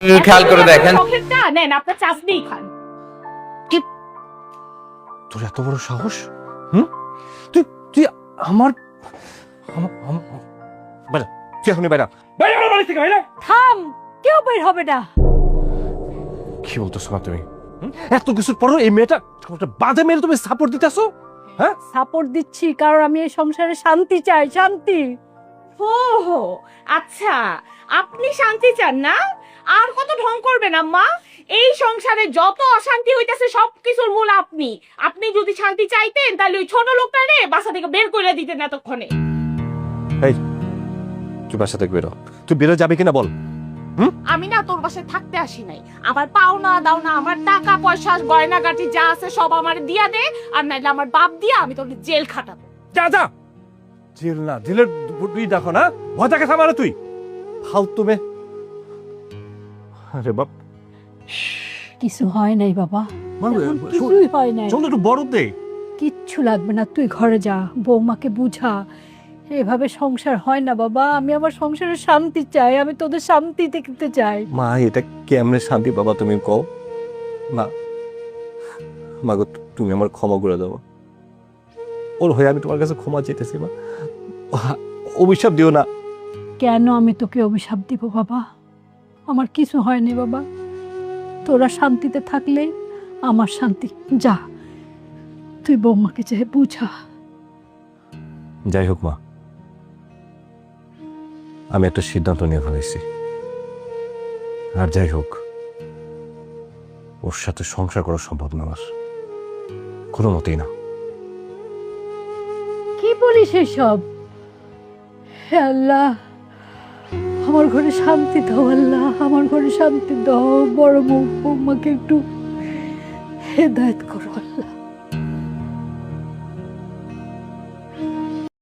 খেয়াল করে দেখেন নেন আপনার চাষনিই খান। তোর এত বড় সাহস? তুই তুই আমার বাইরা, তুই এখনই বাইরা, বাইরা আমার বাড়ি থেকে বাইরা। থাম, কেউ বের হবে না। কি বলতেছো না তুমি? এত কিছুর পরও এই মেয়েটা বাজে মেয়ে তুমি সাপোর্ট দিতেছো? হ্যাঁ, সাপোর্ট দিচ্ছি কারণ আমি এই সংসারে শান্তি চাই, শান্তি। ও হো, আচ্ছা আপনি শান্তি চান না? আর কত ঢং করবেন আম্মা? এই সংসারে যত অশান্তি হইতেছে সবকিছুর মূল আপনি। আপনি যদি শান্তি চাইতেন তাহলে ওই ছোট লোকটারে বাসা থেকে বের করে দিতেন এতক্ষণে। এই তুই বাসা থেকে বেরো। তুই বেরো যাবে কিনা বল? আমি না তোর বাসায় থাকতে আসি নাই। আমার পাওনা দাওনা, আমার টাকা পয়সা গয়নাগাটি যা আছে সব আমার দিয়া দে, আর নাইলে আমার বাপ দিয়া আমি তোর জেল খাটাবো। যা যা, জেল না জেলের তুই দেখো না, ভয় থাকে সামারে তুই ফালতু মে। আরে বাপ, কিছু হয় নাই বাবা, মানে এখন কিছুই হয় নাই। চল একটু বড় দে। কিচ্ছু লাগবে না, তুই ঘরে যা, বৌমাকে বুঝা। এভাবে সংসার হয় না বাবা, আমি আমার সংসারে শান্তি চাই, আমি তোদের শান্তি দেখতে চাই। মা এটা কেমনে শান্তি বাবা তুমি কও? মা, মা গো তুমি আমার ক্ষমা করে দাও। ওর হয়ে আমি তোমার কাছে ক্ষমা চাইতেছি মা, অভিশাপ দিও না। কেন আমি তোকে অভিশাপ দিব বাবা? আমার কিছু হয়নি বাবা, তোরা শান্তিতে থাকলে আমার শান্তি। যা, তুই বৌমাকে চাই বুঝা। যাই হোক মা, আমি একটা সিদ্ধান্ত নিয়ে ফেলেছি। আর যাই হোক, ওর সাথে সংসার করা সম্ভব না আমার, কোনো মতেই না। কি বলিস এসব? হে আল্লাহ, আমার ঘরে শান্তি দাও আল্লাহ, আমার ঘরে শান্তি দাও। বড় বৌমাকে একটু হেদায়েত করো আল্লাহ।